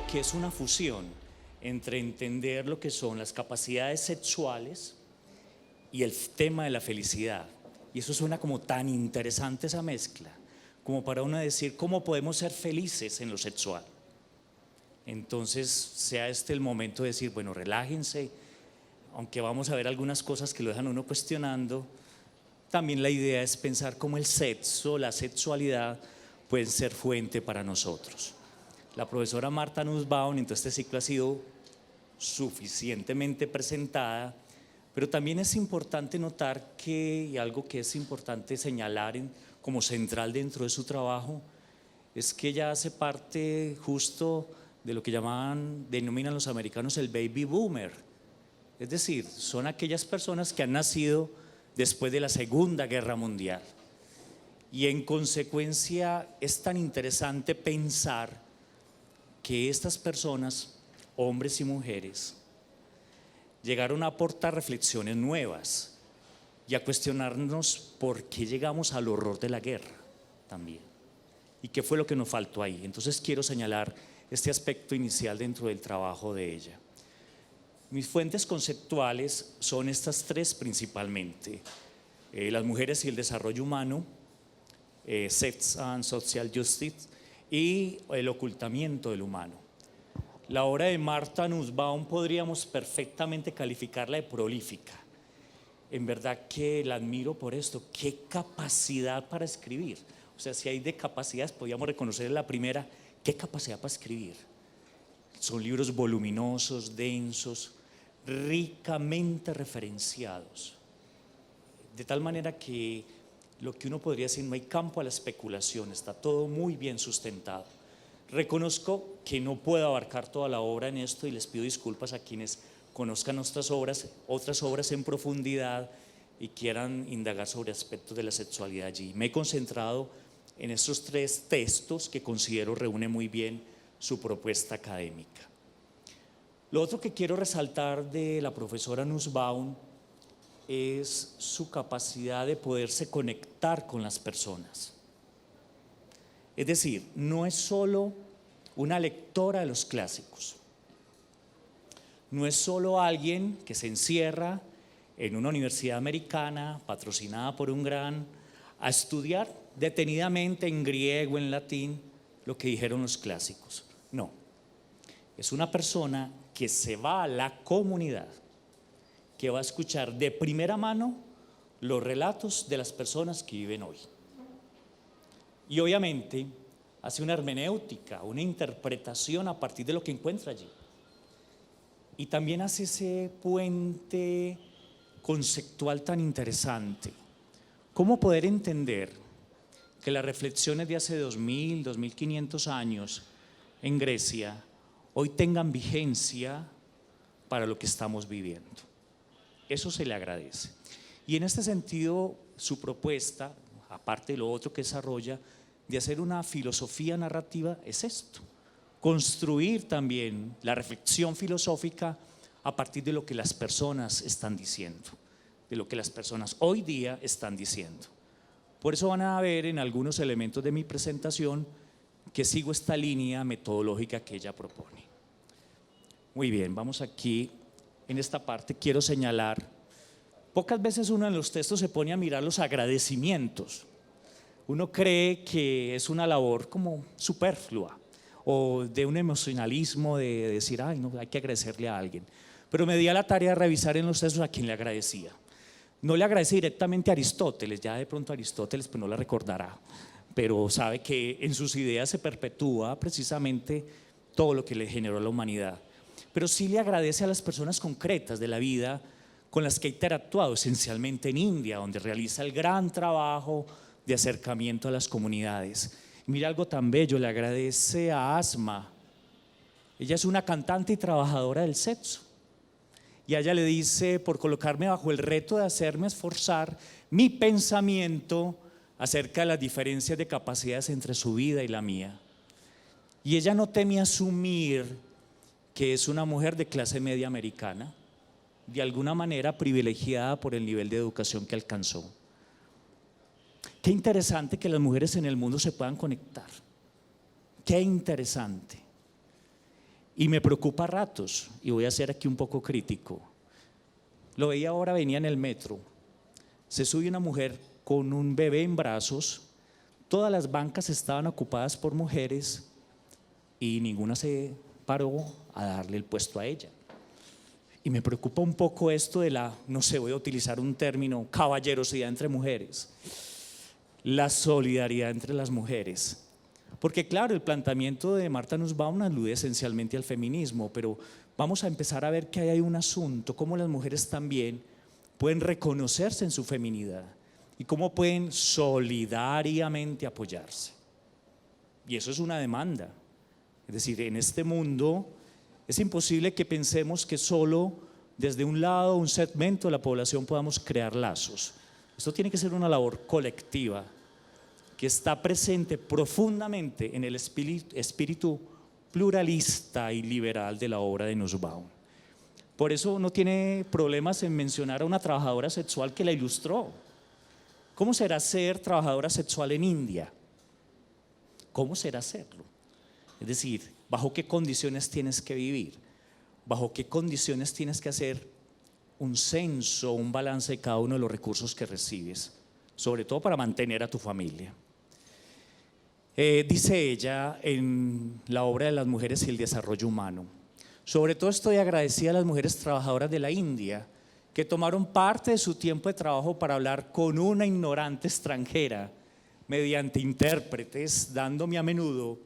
Que es una fusión entre entender lo que son las capacidades sexuales y el tema de la felicidad. Y eso suena como tan interesante, esa mezcla, como para uno decir cómo podemos ser felices en lo sexual. Entonces sea este el momento de decir, bueno, relájense, aunque vamos a ver algunas cosas que lo dejan uno cuestionando. También la idea es pensar cómo el sexo, la sexualidad pueden ser fuente para nosotros. La profesora Marta Nussbaum en todo este ciclo ha sido suficientemente presentada, pero también es importante notar que, y algo que es importante señalar como central dentro de su trabajo, es que ella hace parte justo de lo que denominan los americanos el baby boomer. Es decir, son aquellas personas que han nacido después de la Segunda Guerra Mundial. Y en consecuencia es tan interesante pensar que estas personas, hombres y mujeres, llegaron a aportar reflexiones nuevas y a cuestionarnos por qué llegamos al horror de la guerra también y qué fue lo que nos faltó ahí. Entonces quiero señalar este aspecto inicial dentro del trabajo de ella. Mis fuentes conceptuales son estas tres principalmente: las mujeres y el desarrollo humano, Sex and Social Justice, y el ocultamiento del humano. La obra de Marta Nussbaum podríamos perfectamente calificarla de prolífica. En verdad que la admiro por esto, qué capacidad para escribir. O sea, si hay de capacidades, podríamos reconocer la primera, qué capacidad para escribir. Son libros voluminosos, densos, ricamente referenciados, de tal manera que lo que uno podría decir, no hay campo a la especulación, está todo muy bien sustentado. Reconozco que no puedo abarcar toda la obra en esto y les pido disculpas a quienes conozcan otras obras en profundidad y quieran indagar sobre aspectos de la sexualidad allí. Me he concentrado en estos tres textos que considero reúnen muy bien su propuesta académica. Lo otro que quiero resaltar de la profesora Nussbaum es su capacidad de poderse conectar con las personas. Es decir, no es solo una lectora de los clásicos, no es solo alguien que se encierra en una universidad americana patrocinada por un gran a estudiar detenidamente en griego, en latín, lo que dijeron los clásicos. No, es una persona que se va a la comunidad, que va a escuchar de primera mano los relatos de las personas que viven hoy. Y obviamente hace una hermenéutica, una interpretación a partir de lo que encuentra allí. Y también hace ese puente conceptual tan interesante. ¿Cómo poder entender que las reflexiones de hace 2000, 2500 años en Grecia hoy tengan vigencia para lo que estamos viviendo? Eso se le agradece. Y en este sentido, su propuesta, aparte de lo otro que desarrolla, de hacer una filosofía narrativa, es esto: construir también la reflexión filosófica a partir de lo que las personas están diciendo, de lo que las personas hoy día están diciendo. Por eso van a ver en algunos elementos de mi presentación que sigo esta línea metodológica que ella propone. Muy bien, vamos aquí. En esta parte quiero señalar, pocas veces uno en los textos se pone a mirar los agradecimientos. Uno cree que es una labor como superflua o de un emocionalismo de decir, ay, no, hay que agradecerle a alguien. Pero me di a la tarea de revisar en los textos a quién le agradecía. No le agradecí directamente a Aristóteles, ya de pronto Aristóteles pues no la recordará, pero sabe que en sus ideas se perpetúa precisamente todo lo que le generó a la humanidad. Pero sí le agradece a las personas concretas de la vida con las que ha interactuado, esencialmente en India, donde realiza el gran trabajo de acercamiento a las comunidades. Y mira algo tan bello, le agradece a Asma. Ella es una cantante y trabajadora del sexo. Y a ella le dice: por colocarme bajo el reto de hacerme esforzar mi pensamiento acerca de las diferencias de capacidades entre su vida y la mía. Y ella no teme asumir que es una mujer de clase media americana, de alguna manera privilegiada por el nivel de educación que alcanzó. Qué interesante que las mujeres en el mundo se puedan conectar. Qué interesante. Y me preocupa a ratos, y voy a ser aquí un poco crítico. Lo veía ahora, venía en el metro. Se sube una mujer con un bebé en brazos. Todas las bancas estaban ocupadas por mujeres y ninguna se paró a darle el puesto a ella. Y me preocupa un poco esto de la, no sé, voy a utilizar un término, caballerosidad entre mujeres, la solidaridad entre las mujeres. Porque claro, el planteamiento de Martha Nussbaum alude esencialmente al feminismo, pero vamos a empezar a ver que hay un asunto, cómo las mujeres también pueden reconocerse en su feminidad y cómo pueden solidariamente apoyarse. Y eso es una demanda. Es decir, en este mundo es imposible que pensemos que solo desde un lado, un segmento de la población podamos crear lazos. Esto tiene que ser una labor colectiva que está presente profundamente en el espíritu pluralista y liberal de la obra de Nussbaum. Por eso no tiene problemas en mencionar a una trabajadora sexual que la ilustró. ¿Cómo será ser trabajadora sexual en India? ¿Cómo será serlo? Es decir, ¿bajo qué condiciones tienes que vivir? ¿Bajo qué condiciones tienes que hacer un censo, un balance de cada uno de los recursos que recibes? Sobre todo para mantener a tu familia. Dice ella en la obra de las mujeres y el desarrollo humano: sobre todo estoy agradecida a las mujeres trabajadoras de la India que tomaron parte de su tiempo de trabajo para hablar con una ignorante extranjera mediante intérpretes, dándome a menudo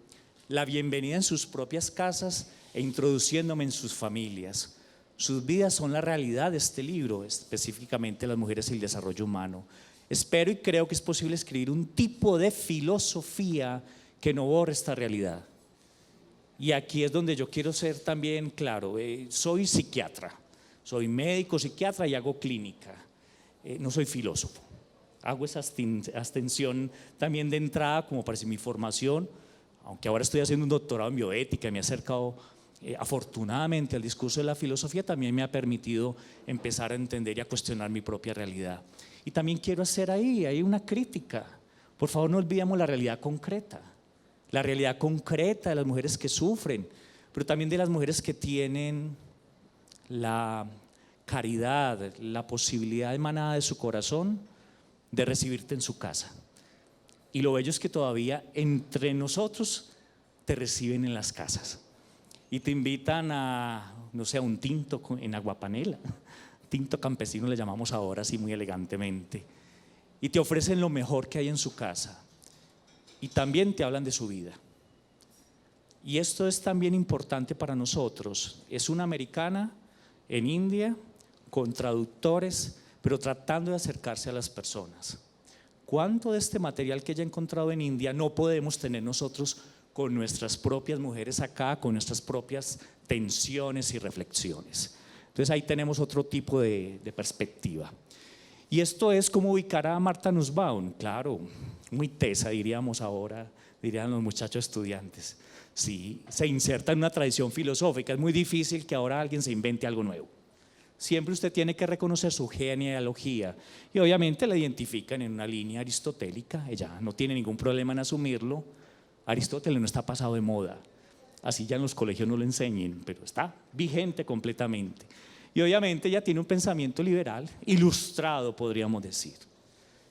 la bienvenida en sus propias casas e introduciéndome en sus familias. Sus vidas son la realidad de este libro, específicamente las mujeres y el desarrollo humano. Espero y creo que es posible escribir un tipo de filosofía que no borre esta realidad. Y aquí es donde yo quiero ser también claro. Soy psiquiatra, soy médico psiquiatra y hago clínica. No soy filósofo. Hago esa abstención también de entrada como parece mi formación, aunque ahora estoy haciendo un doctorado en bioética y me he acercado afortunadamente al discurso de la filosofía, también me ha permitido empezar a entender y a cuestionar mi propia realidad. Y también quiero hacer ahí una crítica. Por favor, no olvidemos la realidad concreta de las mujeres que sufren, pero también de las mujeres que tienen la caridad, la posibilidad emanada de su corazón de recibirte en su casa. Y lo bello es que todavía entre nosotros te reciben en las casas y te invitan a, no sé, a un tinto en aguapanela, tinto campesino le llamamos ahora así muy elegantemente, y te ofrecen lo mejor que hay en su casa y también te hablan de su vida. Y esto es también importante para nosotros. Es una americana en India con traductores, pero tratando de acercarse a las personas. ¿Cuánto de este material que ella ha encontrado en India no podemos tener nosotros con nuestras propias mujeres acá, con nuestras propias tensiones y reflexiones? Entonces ahí tenemos otro tipo de perspectiva. Y esto es como ubicar a Martha Nussbaum, claro, muy tesa diríamos ahora, dirían los muchachos estudiantes. Sí, se inserta en una tradición filosófica, es muy difícil que ahora alguien se invente algo nuevo. Siempre usted tiene que reconocer su genealogía y obviamente la identifican en una línea aristotélica. Ella no tiene ningún problema en asumirlo. Aristóteles no está pasado de moda, así ya en los colegios no lo enseñen, pero está vigente completamente. Y obviamente ella tiene un pensamiento liberal, ilustrado podríamos decir,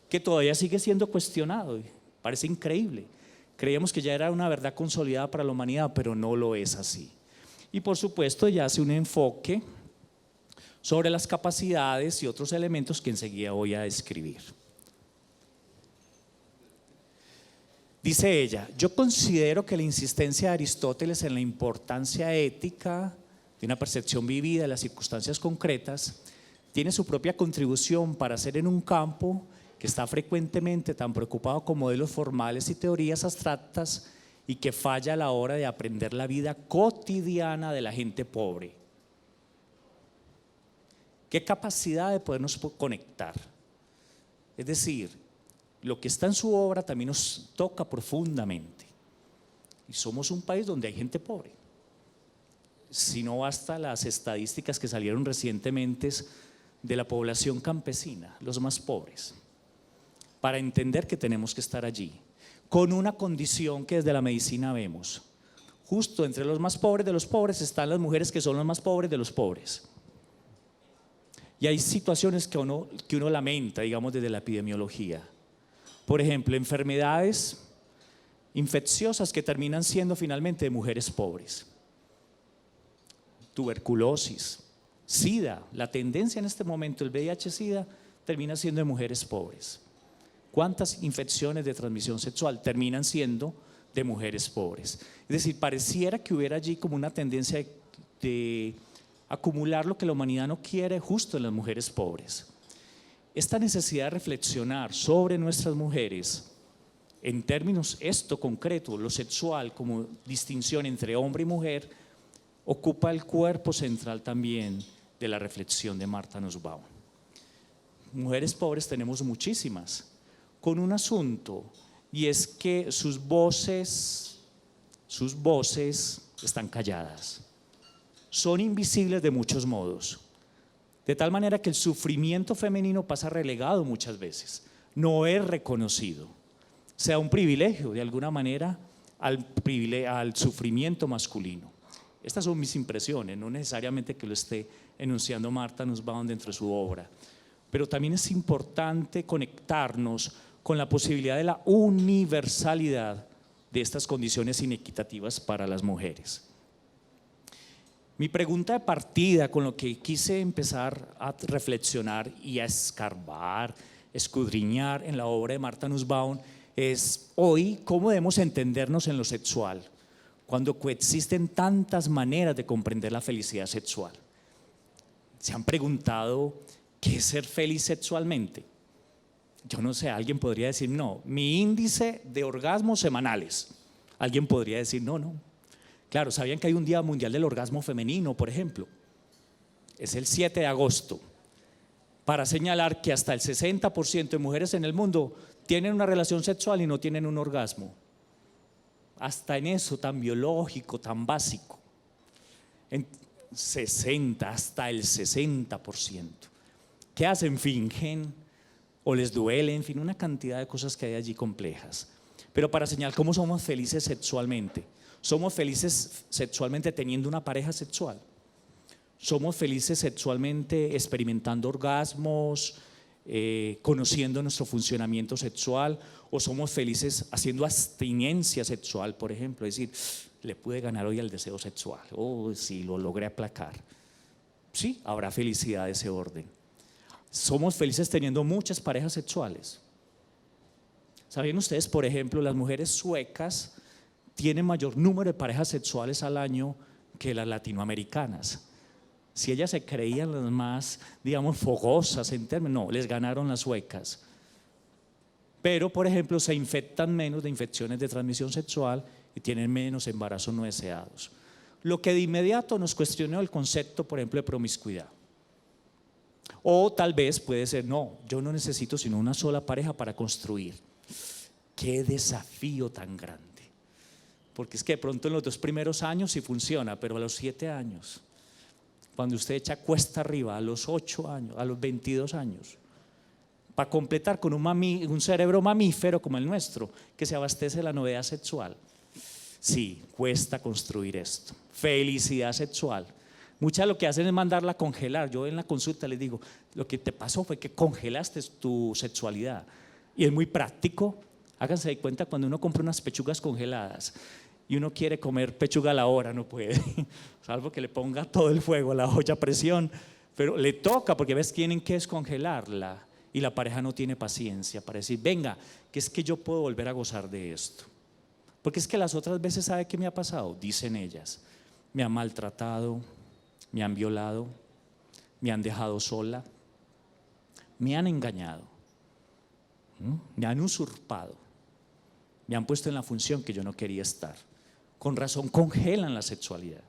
que todavía sigue siendo cuestionado. Parece increíble. Creíamos que ya era una verdad consolidada para la humanidad, pero no lo es así. Y por supuesto ella hace un enfoque sobre las capacidades y otros elementos que enseguida voy a describir. Dice ella: yo considero que la insistencia de Aristóteles en la importancia ética de una percepción vivida de las circunstancias concretas tiene su propia contribución para hacer en un campo que está frecuentemente tan preocupado con modelos formales y teorías abstractas y que falla a la hora de aprender la vida cotidiana de la gente pobre. ¿Qué capacidad de podernos conectar? Es decir, lo que está en su obra también nos toca profundamente. Y somos un país donde hay gente pobre. Si no basta las estadísticas que salieron recientemente de la población campesina, los más pobres, para entender que tenemos que estar allí, con una condición que desde la medicina vemos. Justo entre los más pobres de los pobres están las mujeres que son los más pobres de los pobres. Y hay situaciones que uno lamenta, digamos, desde la epidemiología. Por ejemplo, enfermedades infecciosas que terminan siendo finalmente de mujeres pobres. Tuberculosis, SIDA, la tendencia en este momento, el VIH-SIDA, termina siendo de mujeres pobres. ¿Cuántas infecciones de transmisión sexual terminan siendo de mujeres pobres? Es decir, pareciera que hubiera allí como una tendencia de acumular lo que la humanidad no quiere justo en las mujeres pobres. Esta necesidad de reflexionar sobre nuestras mujeres en términos esto concreto, lo sexual como distinción entre hombre y mujer, ocupa el cuerpo central también de la reflexión de Martha Nussbaum. Mujeres pobres tenemos muchísimas, con un asunto, y es que sus voces están calladas, son invisibles de muchos modos, de tal manera que el sufrimiento femenino pasa relegado muchas veces, no es reconocido, sea un privilegio de alguna manera al sufrimiento masculino. Estas son mis impresiones, no necesariamente que lo esté enunciando Martha Nussbaum dentro de su obra, pero también es importante conectarnos con la posibilidad de la universalidad de estas condiciones inequitativas para las mujeres. Mi pregunta de partida, con lo que quise empezar a reflexionar y a escarbar, escudriñar en la obra de Martha Nussbaum, es hoy cómo debemos entendernos en lo sexual, cuando coexisten tantas maneras de comprender la felicidad sexual. ¿Se han preguntado qué es ser feliz sexualmente? Yo no sé, alguien podría decir, no, mi índice de orgasmos semanales. Alguien podría decir, no. Claro, ¿sabían que hay un Día Mundial del Orgasmo Femenino, por ejemplo? Es el 7 de agosto, para señalar que hasta el 60% de mujeres en el mundo tienen una relación sexual y no tienen un orgasmo. Hasta en eso tan biológico, tan básico. Hasta el 60%. ¿Qué hacen? Fingen o les duele, en fin, una cantidad de cosas que hay allí complejas. Pero para señalar cómo somos felices sexualmente. Somos felices sexualmente teniendo una pareja sexual. Somos felices sexualmente experimentando orgasmos, conociendo nuestro funcionamiento sexual, o somos felices haciendo abstinencia sexual, por ejemplo, es decir, le pude ganar hoy al deseo sexual, sí, lo logré aplacar. Sí, habrá felicidad de ese orden. Somos felices teniendo muchas parejas sexuales. ¿Sabían ustedes, por ejemplo, las mujeres suecas tienen mayor número de parejas sexuales al año que las latinoamericanas? Si ellas se creían las más, digamos, fogosas en términos, no, les ganaron las suecas. Pero, por ejemplo, se infectan menos de infecciones de transmisión sexual y tienen menos embarazos no deseados. Lo que de inmediato nos cuestionó el concepto, por ejemplo, de promiscuidad. O tal vez puede ser, no, yo no necesito sino una sola pareja para construir. Qué desafío tan grande. Porque es que de pronto en los 2 primeros años sí funciona, pero a los 7 años, cuando usted echa cuesta arriba, a los 8 años, a los 22 años, para completar con un cerebro mamífero como el nuestro, que se abastece de la novedad sexual. Sí, cuesta construir esto. Felicidad sexual. Muchas lo que hacen es mandarla a congelar. Yo en la consulta les digo, lo que te pasó fue que congelaste tu sexualidad. Y es muy práctico. Háganse de cuenta cuando uno compra unas pechugas congeladas y uno quiere comer pechuga a la hora, no puede, salvo que le ponga todo el fuego a la olla a presión, pero le toca porque ves, tienen que descongelarla y la pareja no tiene paciencia para decir, venga, que es que yo puedo volver a gozar de esto. Porque es que las otras veces, ¿sabe qué me ha pasado? Dicen ellas, me han maltratado, me han violado, me han dejado sola, me han engañado, me han usurpado, me han puesto en la función que yo no quería estar. Con razón congelan la sexualidad.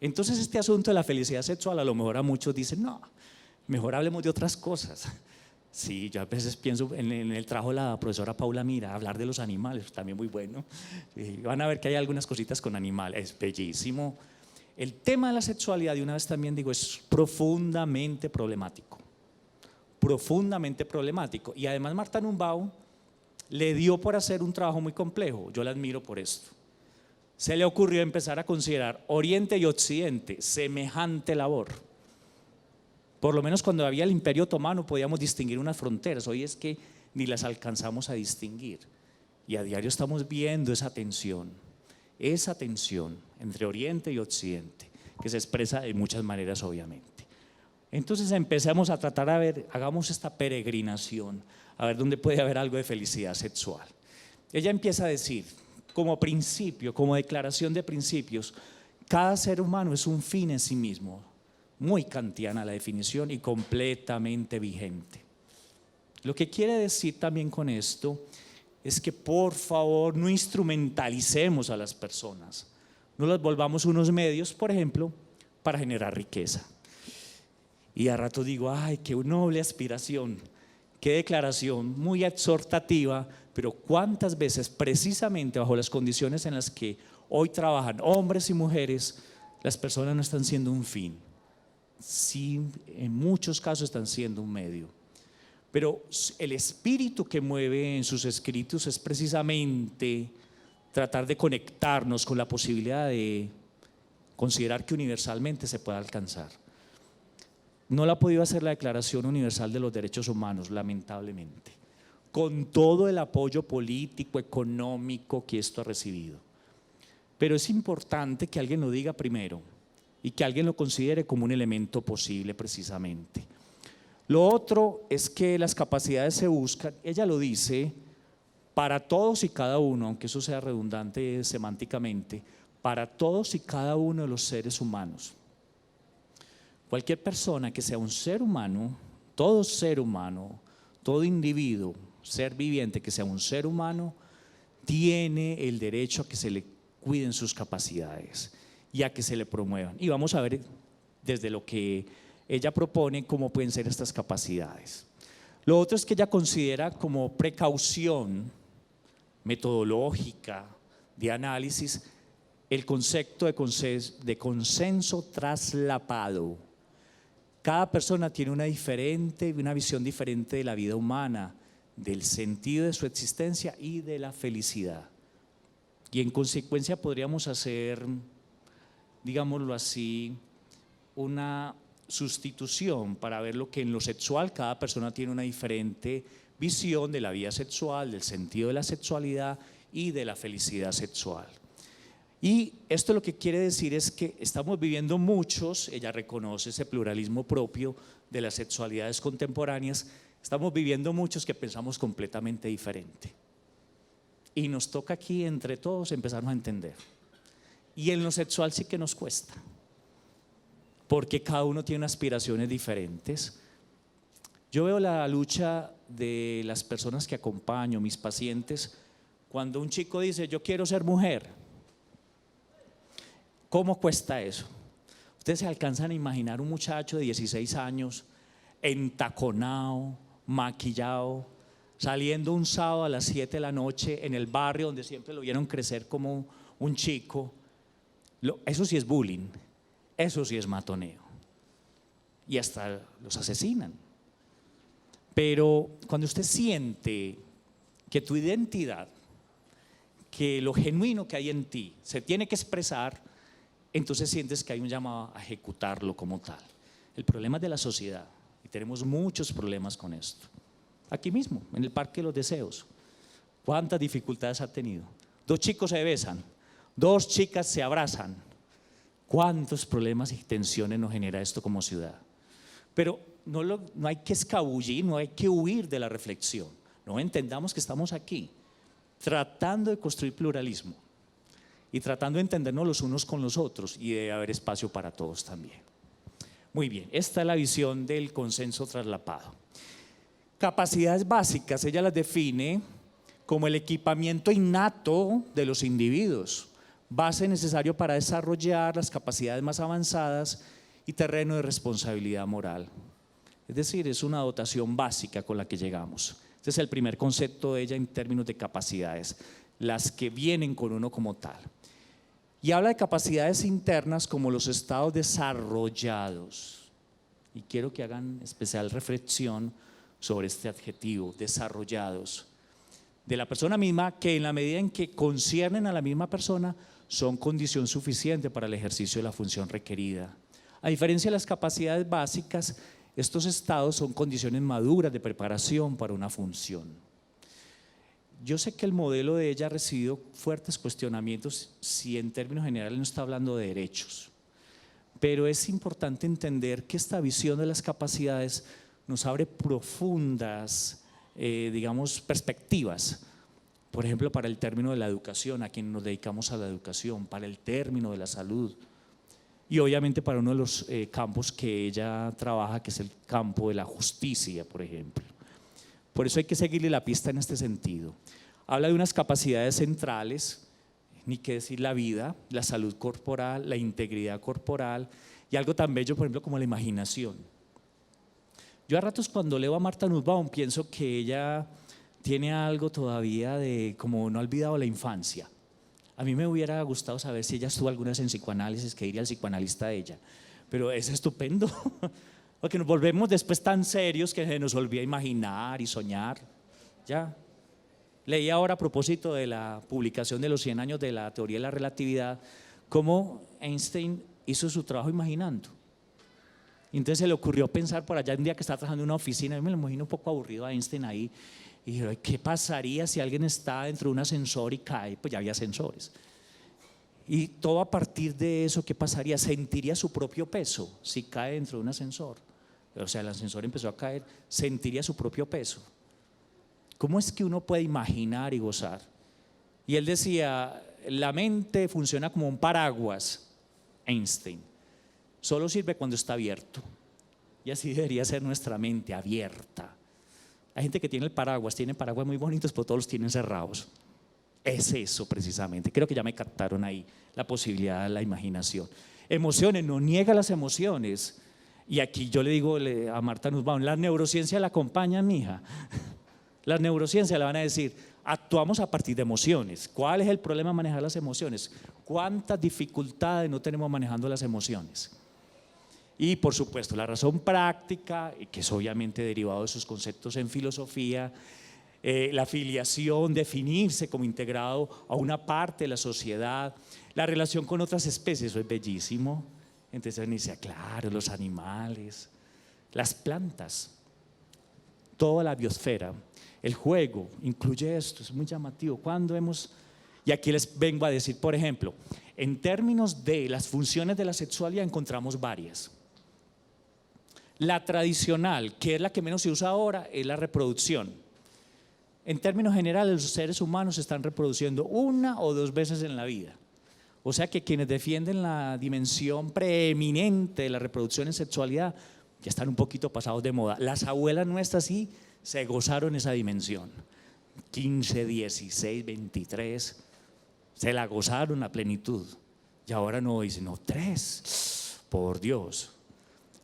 Entonces este asunto de la felicidad sexual, a lo mejor a muchos dicen, no, mejor hablemos de otras cosas. Sí, yo a veces pienso en el trabajo de la profesora Paula Mira, hablar de los animales, también muy bueno. Van a ver que hay algunas cositas con animales, es bellísimo. El tema de la sexualidad, de una vez también digo, es profundamente problemático. Profundamente problemático. Y además Marta Numbau le dio por hacer un trabajo muy complejo, yo la admiro por esto. Se le ocurrió empezar a considerar Oriente y Occidente semejante labor. Por lo menos cuando había el Imperio Otomano podíamos distinguir unas fronteras, hoy es que ni las alcanzamos a distinguir. Y a diario estamos viendo esa tensión entre Oriente y Occidente, que se expresa de muchas maneras obviamente. Entonces empecemos a tratar a ver, hagamos esta peregrinación, a ver dónde puede haber algo de felicidad sexual. Ella empieza a decir, como principio, como declaración de principios, cada ser humano es un fin en sí mismo. Muy kantiana la definición y completamente vigente. Lo que quiere decir también con esto es que por favor no instrumentalicemos a las personas, no las volvamos unos medios, por ejemplo, para generar riqueza. Y a rato digo, ay, qué noble aspiración, qué declaración muy exhortativa, pero cuántas veces precisamente bajo las condiciones en las que hoy trabajan hombres y mujeres, las personas no están siendo un fin. Sí, en muchos casos están siendo un medio, pero el espíritu que mueve en sus escritos es precisamente tratar de conectarnos con la posibilidad de considerar que universalmente se puede alcanzar. No la ha podido hacer la Declaración Universal de los Derechos Humanos, lamentablemente, con todo el apoyo político, económico que esto ha recibido, pero es importante que alguien lo diga primero y que alguien lo considere como un elemento posible precisamente. Lo otro es que las capacidades se buscan, ella lo dice, para todos y cada uno, aunque eso sea redundante semánticamente, para todos y cada uno de los seres humanos. Cualquier persona que sea un ser humano, todo individuo, ser viviente que sea un ser humano, tiene el derecho a que se le cuiden sus capacidades y a que se le promuevan. Y vamos a ver desde lo que ella propone cómo pueden ser estas capacidades. Lo otro es que ella considera como precaución metodológica de análisis el concepto de consenso traslapado. Cada persona tiene una visión diferente de la vida humana, del sentido de su existencia y de la felicidad. Y en consecuencia podríamos hacer, digámoslo así, una sustitución para ver lo que en lo sexual cada persona tiene una diferente visión de la vida sexual, del sentido de la sexualidad y de la felicidad sexual. Y esto lo que quiere decir es que estamos viviendo muchos, ella reconoce ese pluralismo propio de las sexualidades contemporáneas, estamos viviendo muchos que pensamos completamente diferente. Y nos toca aquí entre todos empezarnos a entender. Y en lo sexual sí que nos cuesta, porque cada uno tiene aspiraciones diferentes. Yo veo la lucha de las personas que acompaño, mis pacientes, cuando un chico dice yo quiero ser mujer. ¿Cómo cuesta eso? Ustedes se alcanzan a imaginar un muchacho de 16 años entaconado, maquillado, saliendo un sábado a las 7 de la noche en el barrio donde siempre lo vieron crecer como un chico. Eso sí es bullying, eso sí es matoneo y hasta los asesinan. Pero cuando usted siente que tu identidad, que lo genuino que hay en ti se tiene que expresar, entonces sientes que hay un llamado a ejecutarlo como tal. El problema es de la sociedad y tenemos muchos problemas con esto. Aquí mismo, en el Parque de los Deseos, ¿cuántas dificultades ha tenido? 2 chicos se besan, 2 chicas se abrazan. ¿Cuántos problemas y tensiones nos genera esto como ciudad? Pero no hay que escabullir, no hay que huir de la reflexión. No entendamos que estamos aquí tratando de construir pluralismo y tratando de entendernos los unos con los otros, y debe haber espacio para todos también. Muy bien, esta es la visión del consenso traslapado. Capacidades básicas, ella las define como el equipamiento innato de los individuos, base necesario para desarrollar las capacidades más avanzadas y terreno de responsabilidad moral. Es decir, es una dotación básica con la que llegamos. Este es el primer concepto de ella en términos de capacidades, las que vienen con uno como tal. Y habla de capacidades internas como los estados desarrollados. Y quiero que hagan especial reflexión sobre este adjetivo, desarrollados, de la persona misma, que en la medida en que conciernen a la misma persona, son condición suficiente para el ejercicio de la función requerida. A diferencia de las capacidades básicas, estos estados son condiciones maduras de preparación para una función. Yo sé que el modelo de ella ha recibido fuertes cuestionamientos si en términos generales no está hablando de derechos, pero es importante entender que esta visión de las capacidades nos abre profundas, digamos, perspectivas. Por ejemplo, para el término de la educación, a quienes nos dedicamos a la educación, para el término de la salud, y obviamente para uno de los campos que ella trabaja, que es el campo de la justicia, por ejemplo. Por eso hay que seguirle la pista en este sentido. Habla de unas capacidades centrales, ni qué decir la vida, la salud corporal, la integridad corporal, y algo tan bello, por ejemplo, como la imaginación. Yo a ratos cuando leo a Martha Nussbaum pienso que ella tiene algo todavía de como no ha olvidado la infancia. A mí me hubiera gustado saber si ella estuvo alguna vez en psicoanálisis, que diría el psicoanalista de ella, pero es estupendo, porque nos volvemos después tan serios que se nos olvida imaginar y soñar. Ya. Leí ahora a propósito de la publicación de los 100 años de la teoría de la relatividad, cómo Einstein hizo su trabajo imaginando. Entonces se le ocurrió pensar por allá un día que estaba trabajando en una oficina, yo me lo imagino un poco aburrido a Einstein ahí, y dije, ¿qué pasaría si alguien está dentro de un ascensor y cae? Pues ya había ascensores. Y todo a partir de eso, ¿qué pasaría? Sentiría su propio peso si cae dentro de un ascensor. O sea, el ascensor empezó a caer, sentiría su propio peso. ¿Cómo es que uno puede imaginar y gozar? Y él decía, la mente funciona como un paraguas, Einstein. Solo sirve cuando está abierto. Y así debería ser nuestra mente, abierta. Hay gente que tiene paraguas muy bonitos, pero todos los tienen cerrados. Es eso precisamente. Creo que ya me captaron ahí la posibilidad de la imaginación. Emociones, no niega las emociones. Y aquí yo le digo a Martha Nussbaum, la neurociencia la acompaña, mija. La neurociencia le van a decir, actuamos a partir de emociones. ¿Cuál es el problema de manejar las emociones? ¿Cuántas dificultades no tenemos manejando las emociones? Y por supuesto la razón práctica, que es obviamente derivado de sus conceptos en filosofía, la filiación, definirse como integrado a una parte de la sociedad, la relación con otras especies, eso es bellísimo. Entonces uno dice, claro, los animales, las plantas, toda la biosfera, el juego, incluye esto, es muy llamativo. Y aquí les vengo a decir, por ejemplo, en términos de las funciones de la sexualidad encontramos varias. La tradicional, que es la que menos se usa ahora, es la reproducción. En términos generales, los seres humanos se están reproduciendo 1 o 2 veces en la vida. O sea que quienes defienden la dimensión preeminente de la reproducción en sexualidad ya están un poquito pasados de moda. Las abuelas nuestras sí se gozaron esa dimensión. 15, 16, 23, se la gozaron a plenitud. Y ahora no, dicen, no, 3, por Dios.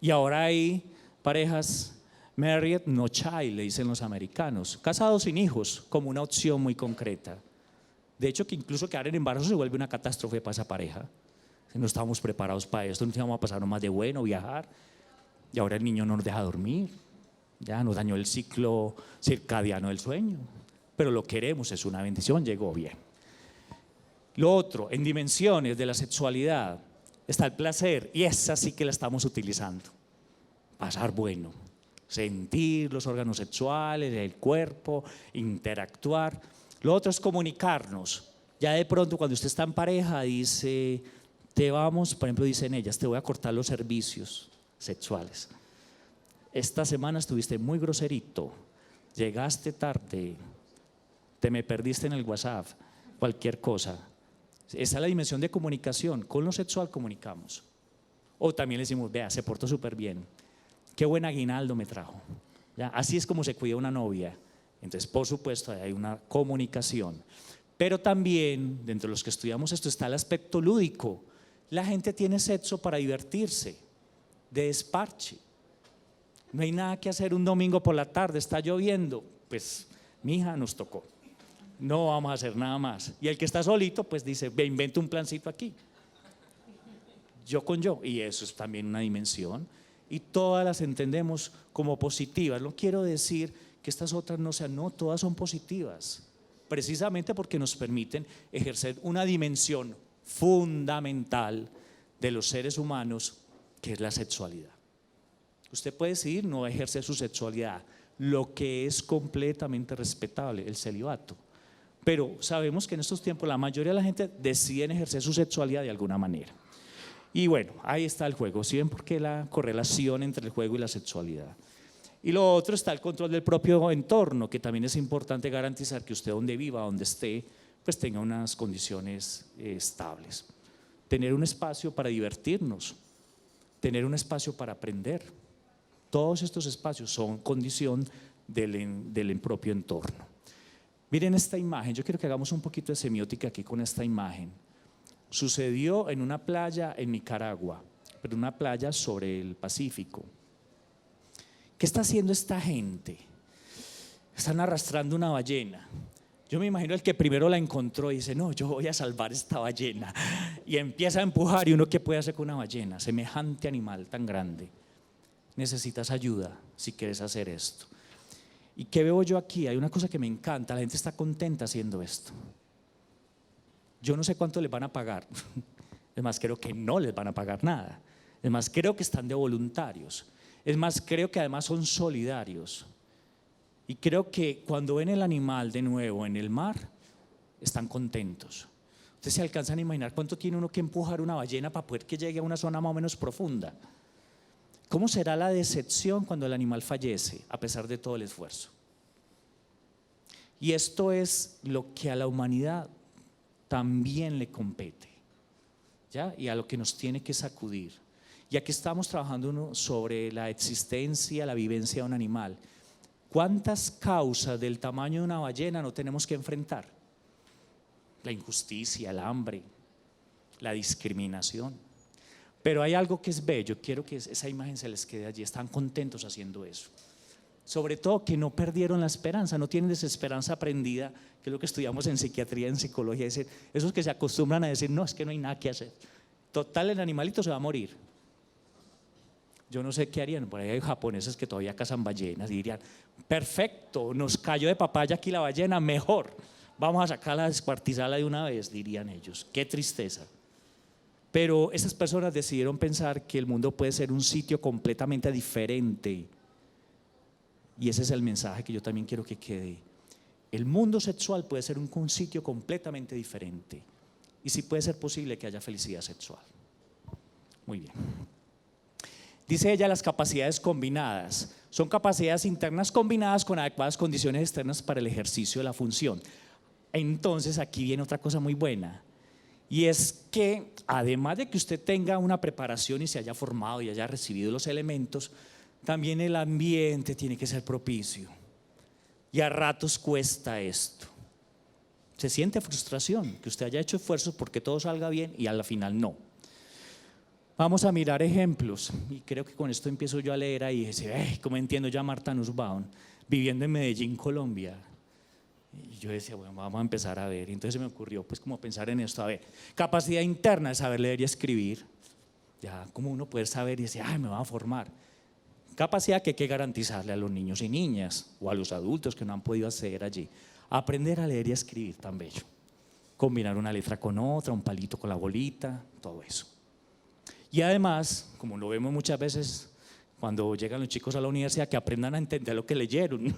Y ahora hay parejas married no child, le dicen los americanos, casados sin hijos, como una opción muy concreta. De hecho, que incluso quedar en embarazo se vuelve una catástrofe para esa pareja. No estábamos preparados para esto, no íbamos a pasar nomás de bueno, viajar. Y ahora el niño no nos deja dormir, ya nos dañó el ciclo circadiano del sueño. Pero lo queremos, es una bendición, llegó bien. Lo otro, en dimensiones de la sexualidad, está el placer, y esa sí que la estamos utilizando. Pasar bueno, sentir los órganos sexuales, el cuerpo, interactuar. Lo otro es comunicarnos. Ya de pronto cuando usted está en pareja dice, por ejemplo dicen ellas, te voy a cortar los servicios sexuales. Esta semana estuviste muy groserito, llegaste tarde, te me perdiste en el WhatsApp, cualquier cosa. Esa es la dimensión de comunicación. Con lo sexual comunicamos. O también le decimos, vea, se portó súper bien. Qué buen aguinaldo me trajo. ¿Ya? Así es como se cuida una novia. Entonces, por supuesto, hay una comunicación. Pero también, dentro de los que estudiamos esto, está el aspecto lúdico. La gente tiene sexo para divertirse, de desparche. No hay nada que hacer un domingo por la tarde, está lloviendo. Pues, mija, nos tocó. No vamos a hacer nada más. Y el que está solito, pues dice, ve, invento un plancito aquí. Yo con yo. Y eso es también una dimensión. Y todas las entendemos como positivas. No quiero decir que estas otras no sean, no, todas son positivas. Precisamente porque nos permiten ejercer una dimensión fundamental de los seres humanos, que es la sexualidad. Usted puede decidir no ejercer su sexualidad, lo que es completamente respetable, el celibato. Pero sabemos que en estos tiempos la mayoría de la gente decide ejercer su sexualidad de alguna manera. Y bueno, ahí está el juego. ¿Sí ven por qué la correlación entre el juego y la sexualidad? Y lo otro está el control del propio entorno, que también es importante garantizar que usted donde viva, donde esté, pues tenga unas condiciones estables. Tener un espacio para divertirnos, tener un espacio para aprender. Todos estos espacios son condición del propio entorno. Miren esta imagen, yo quiero que hagamos un poquito de semiótica aquí con esta imagen. Sucedió en una playa en Nicaragua, pero una playa sobre el Pacífico. ¿Qué está haciendo esta gente? Están arrastrando una ballena. Yo me imagino el que primero la encontró y dice, no, yo voy a salvar esta ballena. Y empieza a empujar, y uno, ¿qué puede hacer con una ballena? Semejante animal tan grande. Necesitas ayuda si quieres hacer esto. ¿Y qué veo yo aquí? Hay una cosa que me encanta, la gente está contenta haciendo esto. Yo no sé cuánto les van a pagar. Es más, creo que no les van a pagar nada. Es más, creo que están de voluntarios. Es más, creo que además son solidarios. Y creo que cuando ven el animal de nuevo en el mar, están contentos. Ustedes se alcanzan a imaginar cuánto tiene uno que empujar una ballena para poder que llegue a una zona más o menos profunda. ¿Cómo será la decepción cuando el animal fallece a pesar de todo el esfuerzo? Y esto es lo que a la humanidad también le compete, ¿ya? Y a lo que nos tiene que sacudir. Y aquí estamos trabajando sobre la existencia, la vivencia de un animal. ¿Cuántas causas del tamaño de una ballena no tenemos que enfrentar? La injusticia, el hambre, la discriminación. Pero hay algo que es bello, quiero que esa imagen se les quede allí, están contentos haciendo eso. Sobre todo que no perdieron la esperanza, no tienen desesperanza aprendida, que es lo que estudiamos en psiquiatría, en psicología, es decir, esos que se acostumbran a decir, no, es que no hay nada que hacer. Total, el animalito se va a morir. Yo no sé qué harían, por ahí hay japoneses que todavía cazan ballenas y dirían, perfecto, nos cayó de papaya aquí la ballena, mejor, vamos a sacarla, a descuartizarla de una vez, dirían ellos. Qué tristeza. Pero esas personas decidieron pensar que el mundo puede ser un sitio completamente diferente. Y ese es el mensaje que yo también quiero que quede. El mundo sexual puede ser un sitio completamente diferente. Y sí puede ser posible que haya felicidad sexual. Muy bien. Dice ella, las capacidades combinadas. Son capacidades internas combinadas con adecuadas condiciones externas para el ejercicio de la función. Entonces aquí viene otra cosa muy buena. Y es que además de que usted tenga una preparación y se haya formado y haya recibido los elementos, también el ambiente tiene que ser propicio. Y a ratos cuesta esto. Se siente frustración, que usted haya hecho esfuerzos porque todo salga bien y al final no. Vamos a mirar ejemplos. Y creo que con esto empiezo yo a leer ahí. Y dice, ¿cómo entiendo yo a Marta Nussbaum? Viviendo en Medellín, Colombia. Y yo decía, bueno, vamos a empezar a ver. Y entonces se me ocurrió pues como pensar en esto. A ver, capacidad interna de saber leer y escribir. Ya como uno puede saber y decir, me va a formar. Capacidad que hay que garantizarle a los niños y niñas o a los adultos que no han podido acceder allí. Aprender a leer y a escribir, tan bello. Combinar una letra con otra, un palito con la bolita, todo eso. Y además, como lo vemos muchas veces cuando llegan los chicos a la universidad, que aprendan a entender lo que leyeron.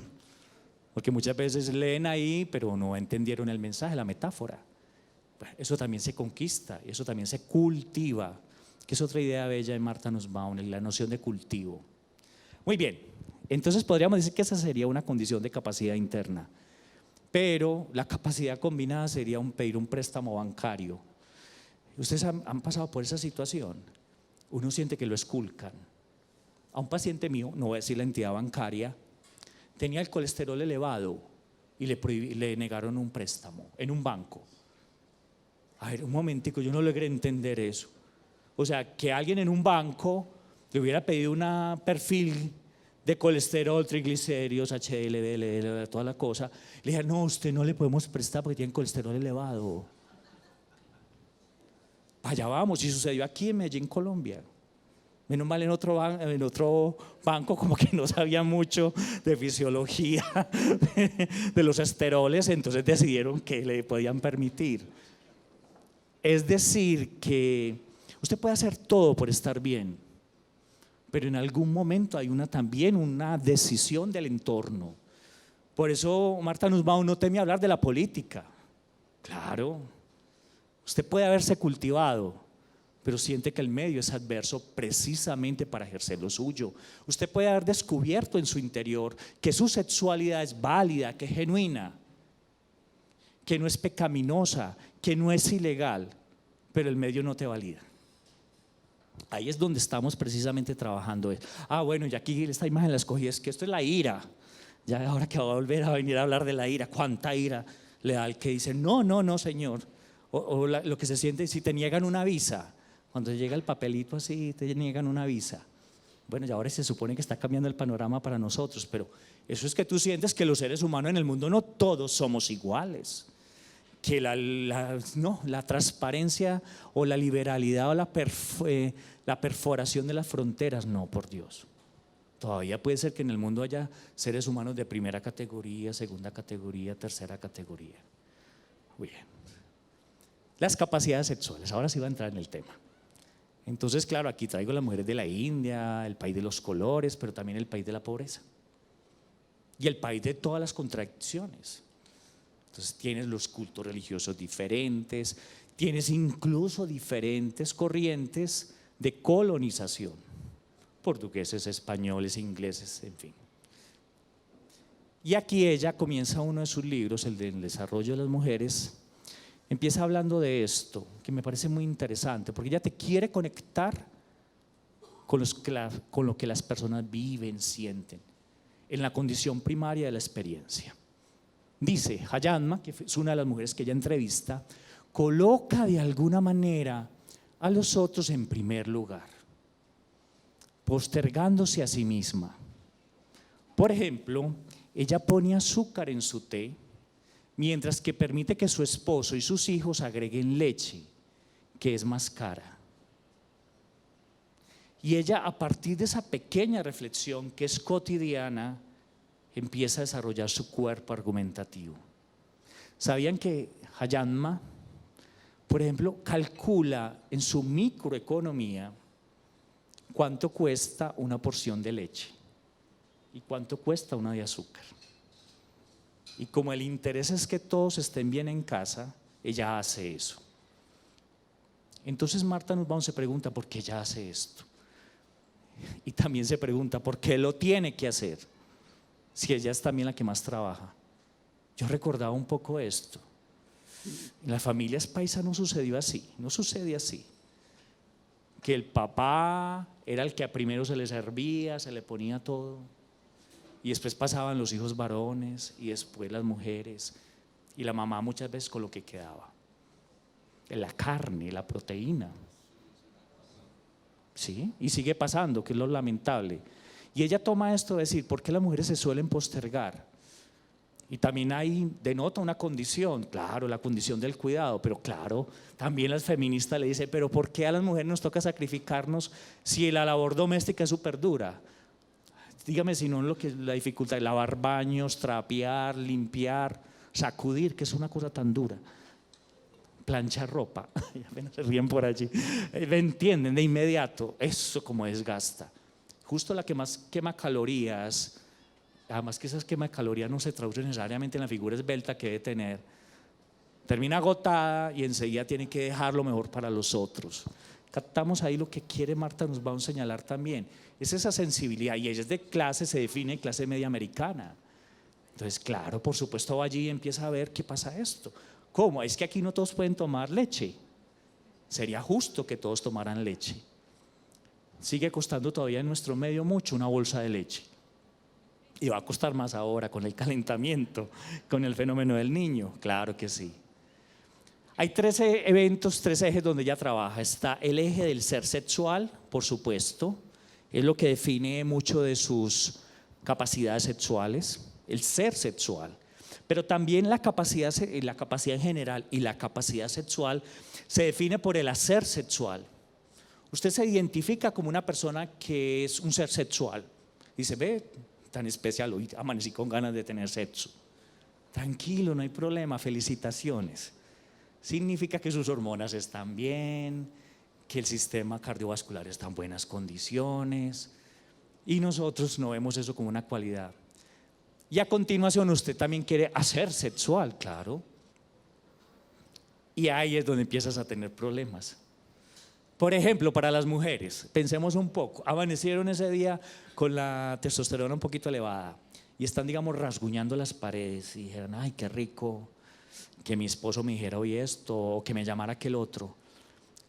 Porque muchas veces leen ahí, pero no entendieron el mensaje, la metáfora. Eso también se conquista, eso también se cultiva, que es otra idea bella de Marta Nussbaum, la noción de cultivo. Muy bien, entonces podríamos decir que esa sería una condición de capacidad interna. pero la capacidad combinada sería pedir un préstamo bancario. Ustedes han pasado por esa situación. Uno siente que lo esculcan. A un paciente mío, no voy a decir la entidad bancaria, tenía el colesterol elevado y le negaron un préstamo en un banco. A ver, un momentico, yo no logré entender eso. O sea, que alguien en un banco le hubiera pedido un perfil de colesterol, triglicéridos, HDL, LDL, toda la cosa. Le dije, no, usted no le podemos prestar porque tiene colesterol elevado. Allá vamos, y sucedió aquí en Medellín, Colombia. Menos mal en otro banco como que no sabía mucho de fisiología de los esteroles, entonces decidieron que le podían permitir. Es decir, que usted puede hacer todo por estar bien, pero en algún momento hay también una decisión del entorno. Por eso Marta Nussbaum no teme hablar de la política. Claro, usted puede haberse cultivado, pero siente que el medio es adverso precisamente para ejercer lo suyo. Usted puede haber descubierto en su interior que su sexualidad es válida, que es genuina, que no es pecaminosa, que no es ilegal, pero el medio no te valida. Ahí es donde estamos precisamente trabajando. Bueno, y aquí esta imagen la escogí, es que esto es la ira. Ya ahora que va a volver a venir a hablar de la ira, ¿cuánta ira le da al que dice no, señor? Lo que se siente si te niegan una visa, cuando llega el papelito así, te niegan una visa. Bueno, y ahora se supone que está cambiando el panorama para nosotros, pero eso es que tú sientes que los seres humanos en el mundo no todos somos iguales. Que la transparencia o la liberalidad o la perforación de las fronteras, no, por Dios. Todavía puede ser que en el mundo haya seres humanos de primera categoría, segunda categoría, tercera categoría. Muy bien. Las capacidades sexuales, ahora sí va a entrar en el tema. Entonces, claro, aquí traigo las mujeres de la India, el país de los colores, pero también el país de la pobreza y el país de todas las contradicciones. Entonces tienes los cultos religiosos diferentes, tienes incluso diferentes corrientes de colonización, portugueses, españoles, ingleses, en fin. Y aquí ella comienza uno de sus libros, el del desarrollo de las mujeres, empieza hablando de esto, que me parece muy interesante, porque ella te quiere conectar con lo que las personas viven, sienten, en la condición primaria de la experiencia. Dice, Hayanma, que es una de las mujeres que ella entrevista, coloca de alguna manera a los otros en primer lugar, postergándose a sí misma. Por ejemplo, ella pone azúcar en su té, mientras que permite que su esposo y sus hijos agreguen leche, que es más cara. Y ella, a partir de esa pequeña reflexión que es cotidiana, empieza a desarrollar su cuerpo argumentativo. ¿Sabían que Hayanma, por ejemplo, calcula en su microeconomía cuánto cuesta una porción de leche y cuánto cuesta una de azúcar? Y como el interés es que todos estén bien en casa, ella hace eso. Entonces Marta Nussbaum se pregunta por qué ella hace esto. Y también se pregunta por qué lo tiene que hacer, si ella es también la que más trabaja. Yo recordaba un poco esto. En las familias paisas no sucedió así, no sucede así. Que el papá era el que primero se le servía, se le ponía todo, y después pasaban los hijos varones y después las mujeres, y la mamá muchas veces con lo que quedaba, la carne, la proteína. ¿Sí? Y sigue pasando, que es lo lamentable. Y ella toma esto de decir, ¿por qué las mujeres se suelen postergar? Y también ahí denota una condición, claro, la condición del cuidado, pero claro, también las feministas le dicen, pero ¿por qué a las mujeres nos toca sacrificarnos si la labor doméstica es súper dura? Dígame si no lo que la dificultad, lavar baños, trapear, limpiar, sacudir, que es una cosa tan dura. Planchar ropa, apenas se ríen por allí, ¿me entienden? De inmediato, eso como desgasta. Justo la que más quema calorías, además que esa quema de calorías no se traduce necesariamente en la figura esbelta que debe tener, termina agotada y enseguida tiene que dejar lo mejor para los otros. Captamos ahí lo que quiere Marta Nussbaum señalar también, es esa sensibilidad, y ella es de clase, se define clase media americana. Entonces, claro, por supuesto va allí y empieza a ver qué pasa esto. ¿Cómo? Es que aquí no todos pueden tomar leche. Sería justo que todos tomaran leche. Sigue costando todavía en nuestro medio mucho una bolsa de leche. Y va a costar más ahora con el calentamiento, con el fenómeno del niño. Claro que sí. Hay 13 eventos, 3 ejes donde ella trabaja. Está el eje del ser sexual, por supuesto. Es lo que define mucho de sus capacidades sexuales, el ser sexual. Pero también la capacidad en general y la capacidad sexual se define por el hacer sexual. Usted se identifica como una persona que es un ser sexual. Dice, ve, tan especial, hoy amanecí con ganas de tener sexo. Tranquilo, no hay problema, felicitaciones. Significa que sus hormonas están bien, que el sistema cardiovascular está en buenas condiciones, y nosotros no vemos eso como una cualidad. Y a continuación usted también quiere hacer sexual, claro. Y ahí es donde empiezas a tener problemas. Por ejemplo, para las mujeres, pensemos un poco, amanecieron ese día con la testosterona un poquito elevada y están, digamos, rasguñando las paredes y dijeron, ay, qué rico que mi esposo me dijera hoy esto o que me llamara aquel otro.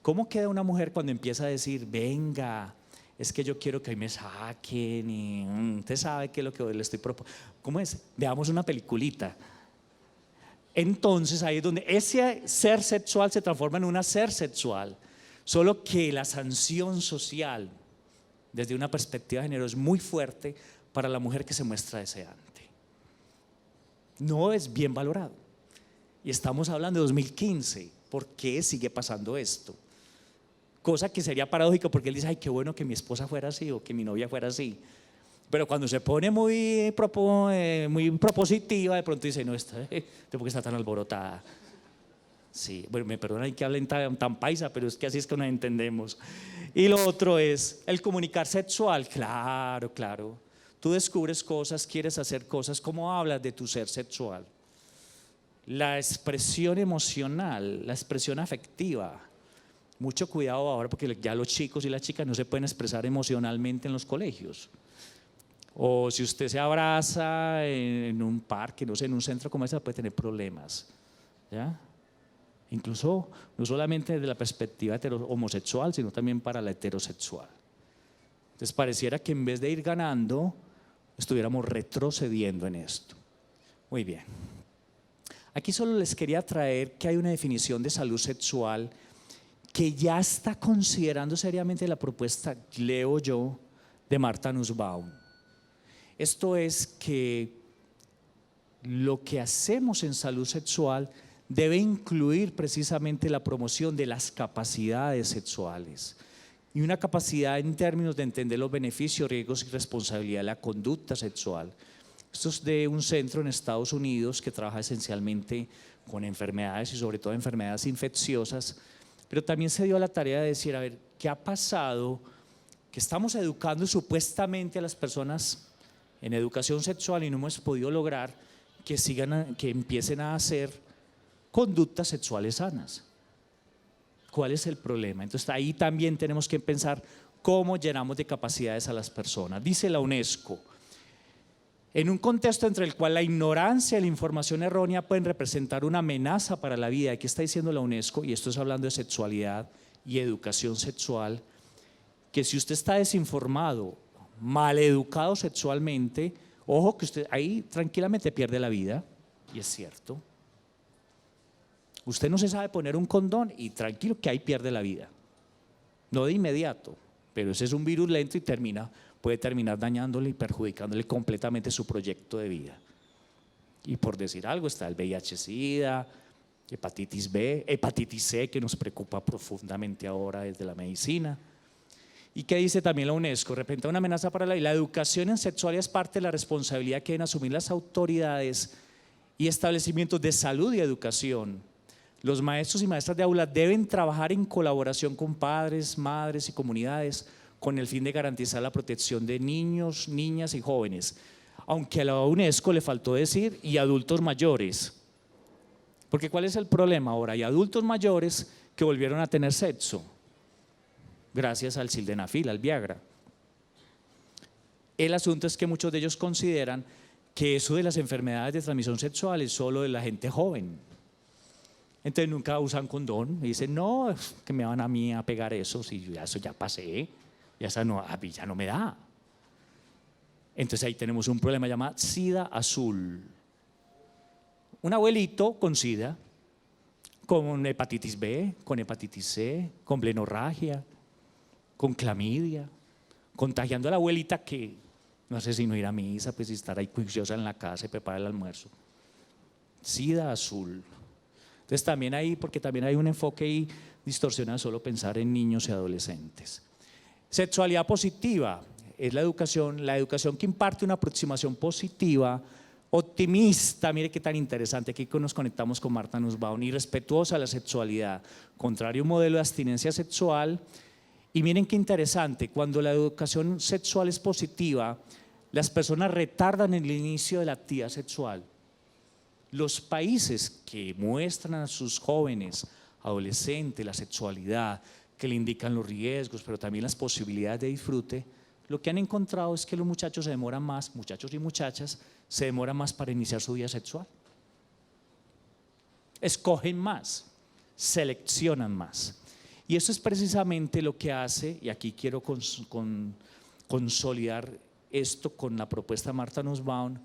¿Cómo queda una mujer cuando empieza a decir, venga, es que yo quiero que hoy me saquen y usted sabe qué es lo que hoy le estoy proponiendo? ¿Cómo es? Veamos una peliculita. Entonces ahí es donde ese ser sexual se transforma en un hacer sexual. Solo que la sanción social, desde una perspectiva de género, es muy fuerte para la mujer que se muestra deseante. No es bien valorado. Y estamos hablando de 2015. ¿Por qué sigue pasando esto? Cosa que sería paradójica porque él dice, ay, qué bueno que mi esposa fuera así o que mi novia fuera así. Pero cuando se pone muy propositiva, de pronto dice, no, ¿por qué está tan alborotada? Sí, bueno, me perdonan que hablen tan paisa, pero es que así es que nos entendemos. Y lo otro es el comunicar sexual. Claro, claro. Tú descubres cosas, quieres hacer cosas. ¿Cómo hablas de tu ser sexual? La expresión emocional, la expresión afectiva. Mucho cuidado ahora porque ya los chicos y las chicas no se pueden expresar emocionalmente en los colegios. O si usted se abraza en un parque, no sé, en un centro comercial, puede tener problemas. ¿Ya? Incluso no solamente desde la perspectiva homosexual, sino también para la heterosexual. Entonces pareciera que en vez de ir ganando, estuviéramos retrocediendo en esto. Muy bien. Aquí solo les quería traer que hay una definición de salud sexual que ya está considerando seriamente la propuesta, leo yo, de Martha Nussbaum. Esto es que lo que hacemos en salud sexual debe incluir precisamente la promoción de las capacidades sexuales y una capacidad en términos de entender los beneficios, riesgos y responsabilidad de la conducta sexual. Esto es de un centro en Estados Unidos que trabaja esencialmente con enfermedades y sobre todo enfermedades infecciosas, pero también se dio a la tarea de decir, a ver, ¿qué ha pasado? Que estamos educando supuestamente a las personas en educación sexual y no hemos podido lograr que empiecen a hacer conductas sexuales sanas. ¿Cuál es el problema? Entonces ahí también tenemos que pensar cómo llenamos de capacidades a las personas. Dice la UNESCO, en un contexto entre el cual la ignorancia y la información errónea pueden representar una amenaza para la vida, aquí está diciendo la UNESCO, y esto es hablando de sexualidad y educación sexual, que si usted está desinformado, maleducado sexualmente, ojo que usted ahí tranquilamente pierde la vida, y es cierto. Usted no se sabe poner un condón y tranquilo que ahí pierde la vida. No de inmediato, pero ese es un virus lento y puede terminar dañándole y perjudicándole completamente su proyecto de vida. Y por decir algo, está el VIH-Sida, hepatitis B, hepatitis C, que nos preocupa profundamente ahora desde la medicina. ¿Y qué dice también la UNESCO? Representa una amenaza para la vida. La educación en sexualidad es parte de la responsabilidad que deben asumir las autoridades y establecimientos de salud y educación. Los maestros y maestras de aula deben trabajar en colaboración con padres, madres y comunidades con el fin de garantizar la protección de niños, niñas y jóvenes. Aunque a la UNESCO le faltó decir y adultos mayores. Porque ¿cuál es el problema ahora? Hay adultos mayores que volvieron a tener sexo gracias al sildenafil, al Viagra. El asunto es que muchos de ellos consideran que eso de las enfermedades de transmisión sexual es solo de la gente joven. Entonces nunca usan condón y dicen, no, es que me van a mí a pegar eso, si yo eso ya pasé, ya, a mí ya no me da. Entonces ahí tenemos un problema llamado SIDA azul. Un abuelito con SIDA, con hepatitis B, con hepatitis C, con blenorragia, con clamidia, contagiando a la abuelita que no sé si no ir a misa, pues estar ahí juiciosa en la casa y preparar el almuerzo. SIDA azul. Entonces también ahí, porque también hay un enfoque y distorsiona solo pensar en niños y adolescentes. Sexualidad positiva es la educación que imparte una aproximación positiva, optimista, mire qué tan interesante, aquí nos conectamos con Martha Nussbaum, y respetuosa a la sexualidad, contrario a un modelo de abstinencia sexual. Y miren qué interesante, cuando la educación sexual es positiva, las personas retardan el inicio de la actividad sexual. Los países que muestran a sus jóvenes, adolescentes, la sexualidad, que le indican los riesgos, pero también las posibilidades de disfrute, lo que han encontrado es que los muchachos se demoran más, muchachos y muchachas, se demoran más para iniciar su vida sexual. Escogen más, seleccionan más. Y eso es precisamente lo que hace, y aquí quiero consolidar esto con la propuesta de Martha Nussbaum,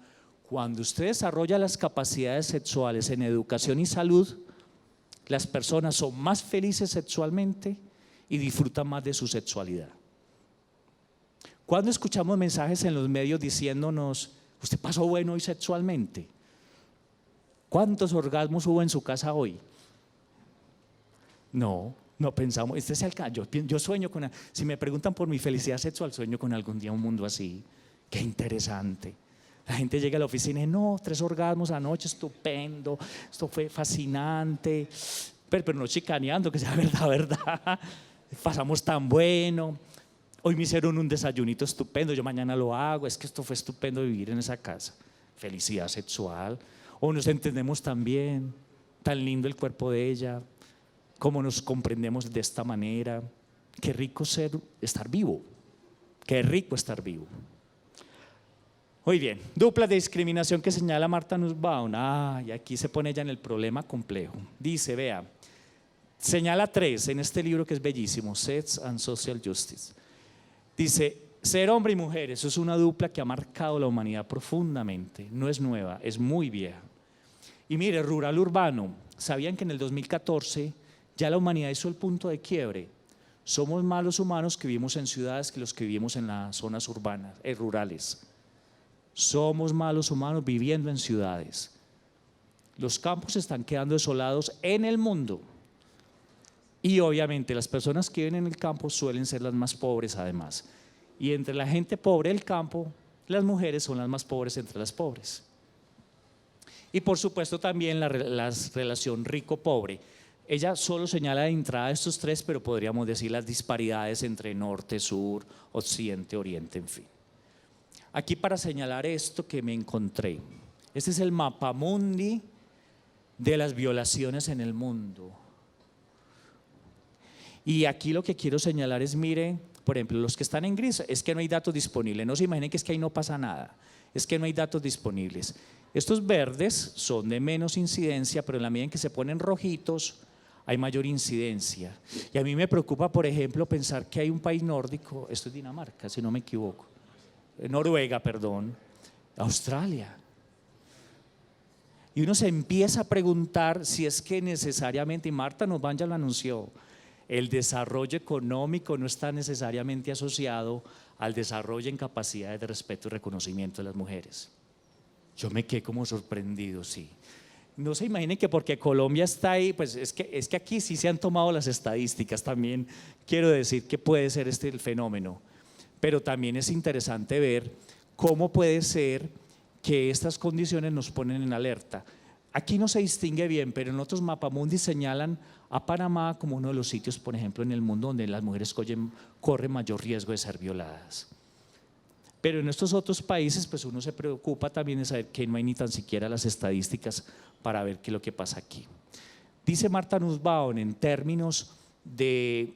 cuando usted desarrolla las capacidades sexuales en educación y salud, las personas son más felices sexualmente y disfrutan más de su sexualidad. Cuando escuchamos mensajes en los medios diciéndonos, ¿usted pasó bueno hoy sexualmente? ¿Cuántos orgasmos hubo en su casa hoy? No pensamos, yo sueño con, si me preguntan por mi felicidad sexual, sueño con algún día un mundo así. Qué interesante. La gente llega a la oficina y no, 3 orgasmos anoche, estupendo, esto fue fascinante, pero no chicaneando, que sea verdad, pasamos tan bueno, hoy me hicieron un desayunito estupendo, yo mañana lo hago, es que esto fue estupendo vivir en esa casa, felicidad sexual, o nos entendemos tan bien, tan lindo el cuerpo de ella, cómo nos comprendemos de esta manera, qué rico estar vivo, qué rico estar vivo. Muy bien, dupla de discriminación que señala Martha Nussbaum. Y aquí se pone ella en el problema complejo. Dice, vea, señala 3 en este libro que es bellísimo, Sex and Social Justice. Dice, ser hombre y mujer, eso es una dupla que ha marcado la humanidad profundamente, no es nueva, es muy vieja. Y mire, rural-urbano, ¿sabían que en el 2014 ya la humanidad hizo el punto de quiebre? Somos más los humanos que vivimos en ciudades que los que vivimos en las zonas urbanas, rurales. Somos más los humanos viviendo en ciudades. Los campos están quedando desolados en el mundo. Y obviamente las personas que viven en el campo suelen ser las más pobres además. Y entre la gente pobre del campo, las mujeres son las más pobres entre las pobres. Y por supuesto también la relación rico-pobre. Ella solo señala de entrada estos 3, pero podríamos decir las disparidades entre norte, sur, occidente, oriente, en fin. Aquí para señalar esto que me encontré, este es el mapamundi de las violaciones en el mundo. Y aquí lo que quiero señalar es, mire, por ejemplo, los que están en gris, es que no hay datos disponibles, no se imaginen que es que ahí no pasa nada, es que no hay datos disponibles. Estos verdes son de menos incidencia, pero en la medida en que se ponen rojitos, hay mayor incidencia. Y a mí me preocupa, por ejemplo, pensar que hay un país nórdico, esto es Dinamarca, si no me equivoco, Noruega, perdón, Australia. Y uno se empieza a preguntar si es que necesariamente, y Martha Nussbaum ya lo anunció, el desarrollo económico no está necesariamente asociado al desarrollo en capacidades de respeto y reconocimiento de las mujeres. Yo me quedé como sorprendido, sí. No se imaginen que porque Colombia está ahí, pues es que aquí sí se han tomado las estadísticas también, quiero decir que puede ser este el fenómeno. Pero también es interesante ver cómo puede ser que estas condiciones nos ponen en alerta. Aquí no se distingue bien, pero en otros mapamundi señalan a Panamá como uno de los sitios, por ejemplo, en el mundo donde las mujeres corren mayor riesgo de ser violadas. Pero en estos otros países, pues uno se preocupa también de saber que no hay ni tan siquiera las estadísticas para ver qué es lo que pasa aquí. Dice Martha Nussbaum en términos de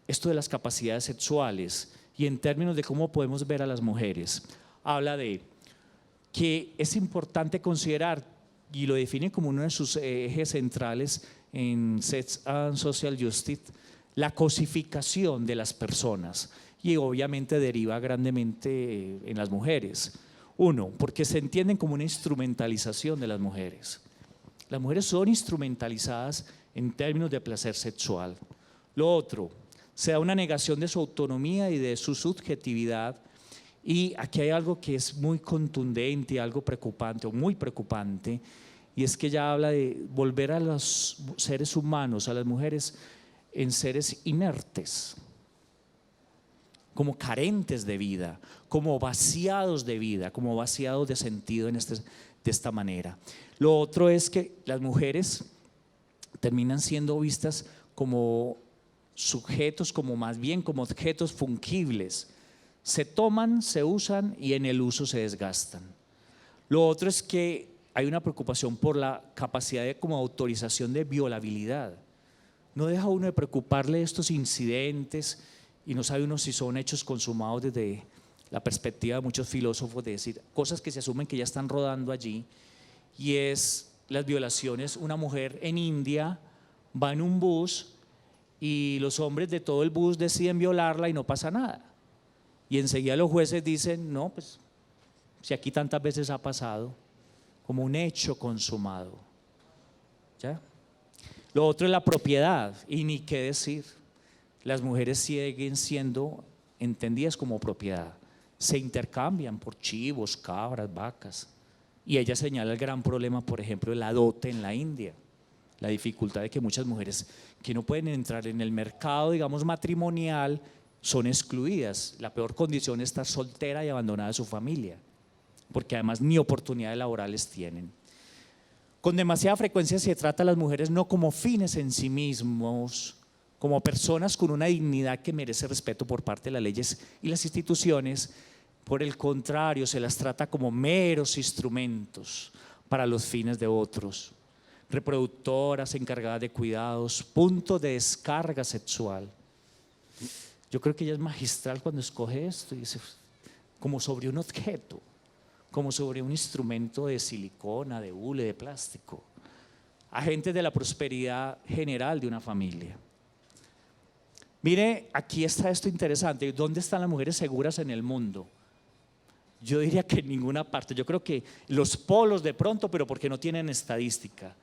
esto de las capacidades sexuales y en términos de cómo podemos ver a las mujeres, habla de que es importante considerar, y lo define como uno de sus ejes centrales en Sex and Social Justice, la cosificación de las personas, y obviamente deriva grandemente en las mujeres. Uno, porque se entienden como una instrumentalización de las mujeres. Las mujeres son instrumentalizadas en términos de placer sexual. Lo otro, se da una negación de su autonomía y de su subjetividad. Y aquí hay algo que es muy contundente, algo preocupante o muy preocupante, y es que ella habla de volver a los seres humanos, a las mujeres, en seres inertes, como carentes de vida, como vaciados de vida, como vaciados de sentido de esta manera. Lo otro es que las mujeres terminan siendo vistas como sujetos, como más bien como objetos fungibles. Se toman, se usan y en el uso se desgastan. Lo otro es que hay una preocupación por la capacidad de como autorización de violabilidad. No deja uno de preocuparle estos incidentes y no sabe uno si son hechos consumados desde la perspectiva de muchos filósofos, de decir cosas que se asumen que ya están rodando allí, y es las violaciones. Una mujer en India va en un bus y los hombres de todo el bus deciden violarla y no pasa nada. Y enseguida los jueces dicen, no, pues si aquí tantas veces ha pasado, como un hecho consumado. ¿Ya? Lo otro es la propiedad, y ni qué decir, las mujeres siguen siendo entendidas como propiedad, se intercambian por chivos, cabras, vacas, y ella señala el gran problema, por ejemplo, de la dote en la India, la dificultad de que muchas mujeres que no pueden entrar en el mercado, digamos, matrimonial, son excluidas. La peor condición es estar soltera y abandonada de su familia, porque además ni oportunidades laborales tienen. Con demasiada frecuencia se trata a las mujeres no como fines en sí mismos, como personas con una dignidad que merece respeto por parte de las leyes y las instituciones. Por el contrario, se las trata como meros instrumentos para los fines de otros, reproductoras encargadas de cuidados, punto de descarga sexual. Yo creo que ella es magistral cuando escoge esto y dice, como sobre un objeto, como sobre un instrumento de silicona, de hule, de plástico, agentes de la prosperidad general de una familia. Mire, aquí está esto interesante. ¿Dónde están las mujeres seguras en el mundo? Yo diría que en ninguna parte. Yo creo que los polos de pronto, pero porque no tienen estadística.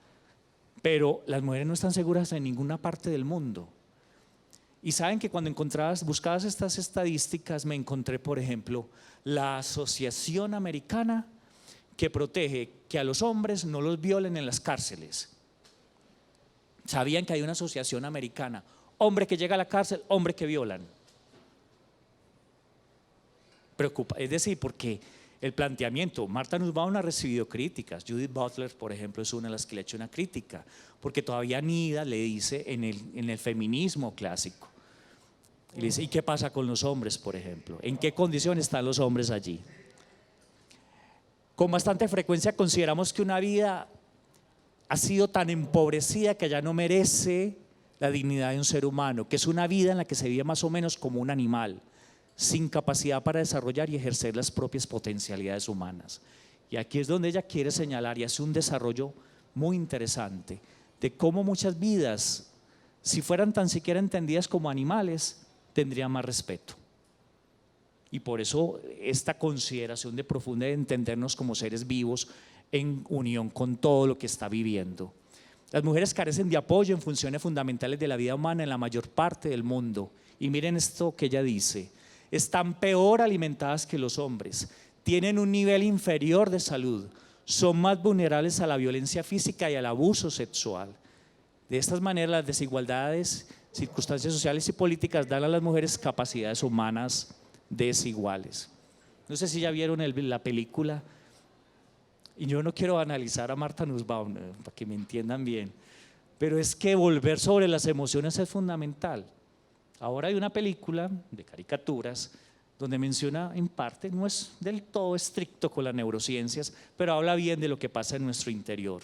Pero las mujeres no están seguras en ninguna parte del mundo. Y saben que cuando buscabas estas estadísticas, me encontré, por ejemplo, la Asociación Americana que protege que a los hombres no los violen en las cárceles. Sabían que hay una asociación americana, hombre que llega a la cárcel, hombre que violan. Preocupa, es decir, porque el planteamiento, Martha Nussbaum ha recibido críticas, Judith Butler, por ejemplo, es una de las que le ha hecho una crítica, porque todavía Nida le dice en el feminismo clásico, y le dice, ¿y qué pasa con los hombres, por ejemplo? ¿En qué condiciones están los hombres allí? Con bastante frecuencia consideramos que una vida ha sido tan empobrecida que ya no merece la dignidad de un ser humano, que es una vida en la que se vive más o menos como un animal, sin capacidad para desarrollar y ejercer las propias potencialidades humanas. Y aquí es donde ella quiere señalar y hace un desarrollo muy interesante de cómo muchas vidas, si fueran tan siquiera entendidas como animales, tendrían más respeto. Y por eso esta consideración de profunda de entendernos como seres vivos en unión con todo lo que está viviendo. Las mujeres carecen de apoyo en funciones fundamentales de la vida humana en la mayor parte del mundo. Y miren esto que ella dice: están peor alimentadas que los hombres, tienen un nivel inferior de salud, son más vulnerables a la violencia física y al abuso sexual. De estas maneras, las desigualdades, circunstancias sociales y políticas dan a las mujeres capacidades humanas desiguales. No sé si ya vieron la película, y yo no quiero analizar a Martha Nussbaum, para que me entiendan bien, pero es que volver sobre las emociones es fundamental. Ahora hay una película de caricaturas donde menciona en parte, no es del todo estricto con las neurociencias, pero habla bien de lo que pasa en nuestro interior.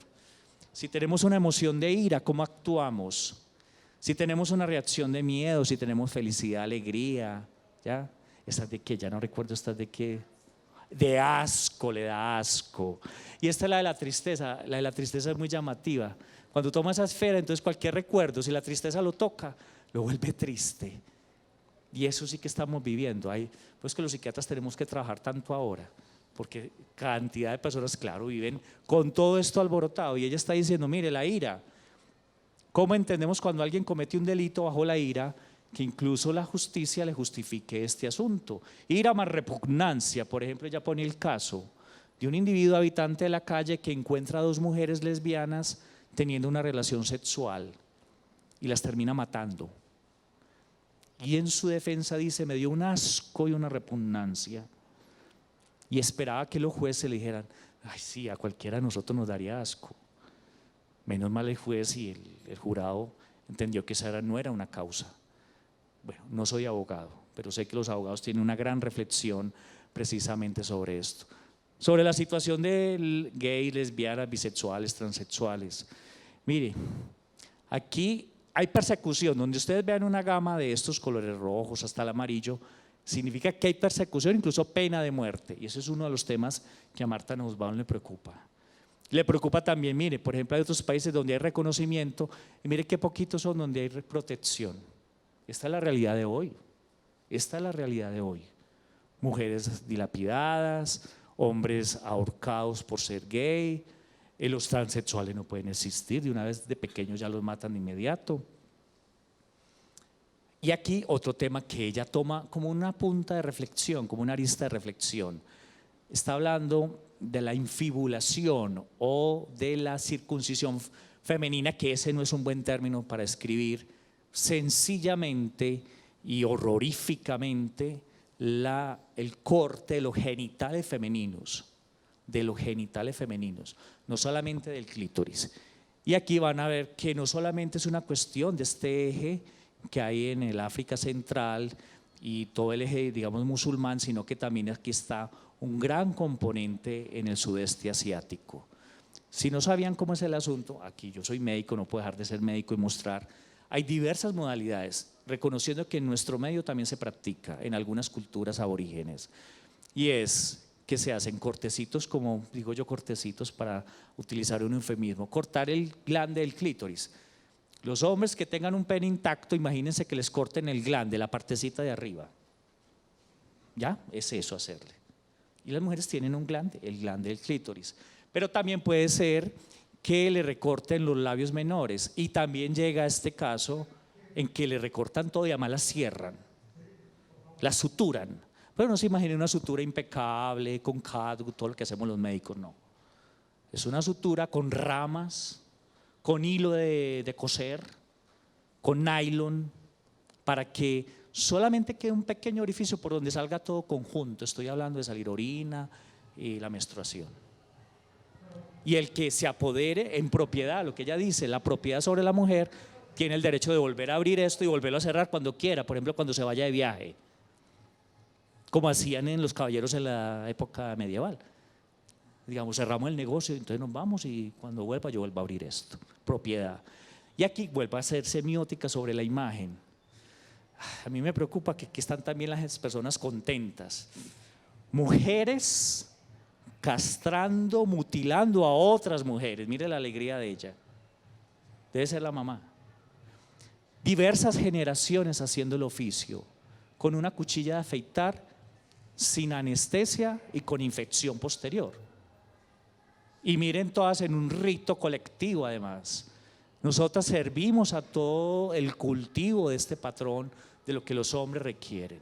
Si tenemos una emoción de ira, ¿cómo actuamos? Si tenemos una reacción de miedo, si tenemos felicidad, alegría, ¿ya? ¿Estas de qué? Ya no recuerdo estas de qué. de asco, le da asco. Y esta es la de la tristeza. La de la tristeza es muy llamativa. Cuando toma esa esfera, entonces cualquier recuerdo, si la tristeza lo toca, lo vuelve triste. Y eso sí que estamos viviendo. Pues que los psiquiatras tenemos que trabajar tanto ahora, porque cantidad de personas, claro, viven con todo esto alborotado. Y ella está diciendo, mire, la ira. ¿Cómo entendemos cuando alguien comete un delito bajo la ira? Que incluso la justicia le justifique este asunto. Ira más repugnancia. Por ejemplo, ella pone el caso de un individuo habitante de la calle que encuentra a dos mujeres lesbianas teniendo una relación sexual y las termina matando. Y en su defensa dice, me dio un asco y una repugnancia. Y esperaba que los jueces le dijeran, ay sí, a cualquiera de nosotros nos daría asco. Menos mal el juez y el jurado entendió que esa no era una causa. Bueno, no soy abogado, pero sé que los abogados tienen una gran reflexión precisamente sobre esto. Sobre la situación de gays, lesbianas, bisexuales, transexuales. Mire, aquí hay persecución. Donde ustedes vean una gama de estos colores rojos hasta el amarillo, significa que hay persecución, incluso pena de muerte. Y ese es uno de los temas que a Marta Nussbaum le preocupa. Le preocupa también, mire, por ejemplo, hay otros países donde hay reconocimiento y mire qué poquitos son donde hay protección. Esta es la realidad de hoy. Esta es la realidad de hoy. Mujeres dilapidadas, hombres ahorcados por ser gay, los transexuales no pueden existir, de una vez de pequeños ya los matan de inmediato. Y aquí otro tema que ella toma como una punta de reflexión, como una arista de reflexión. Está hablando de la infibulación o de la circuncisión femenina, que ese no es un buen término para escribir, sencillamente y horroríficamente el corte de los genitales femeninos, no solamente del clítoris. Y aquí van a ver que no solamente es una cuestión de este eje que hay en el África Central y todo el eje, digamos, musulmán, sino que también aquí está un gran componente en el sudeste asiático. Si no sabían cómo es el asunto, aquí yo soy médico, no puedo dejar de ser médico y mostrar, hay diversas modalidades, reconociendo que en nuestro medio también se practica en algunas culturas aborígenes, y es que se hacen cortecitos, como digo yo, cortecitos para utilizar un eufemismo, cortar el glande del clítoris. Los hombres que tengan un pene intacto, imagínense que les corten el glande, la partecita de arriba. ¿Ya? Es eso hacerle. Y las mujeres tienen un glande, el glande del clítoris. Pero también puede ser que le recorten los labios menores. Y también llega a este caso en que le recortan todo y además la cierran, la suturan. Pero no se imagine una sutura impecable, con catgut, todo lo que hacemos los médicos, no. Es una sutura con ramas, con hilo de coser, con nylon, para que solamente quede un pequeño orificio por donde salga todo conjunto. Estoy hablando de salir orina y la menstruación. Y el que se apodere en propiedad, lo que ella dice, la propiedad sobre la mujer, tiene el derecho de volver a abrir esto y volverlo a cerrar cuando quiera, por ejemplo, cuando se vaya de viaje, como hacían en los caballeros en la época medieval. Digamos, cerramos el negocio, entonces nos vamos y cuando vuelva yo vuelvo a abrir esto, propiedad. Y aquí vuelvo a hacer semiótica sobre la imagen. A mí me preocupa que aquí están también las personas contentas. Mujeres castrando, mutilando a otras mujeres. Mire la alegría de ella. Debe ser la mamá. Diversas generaciones haciendo el oficio, con una cuchilla de afeitar, sin anestesia y con infección posterior. Y miren, todas en un rito colectivo además. Nosotras servimos a todo el cultivo de este patrón de lo que los hombres requieren.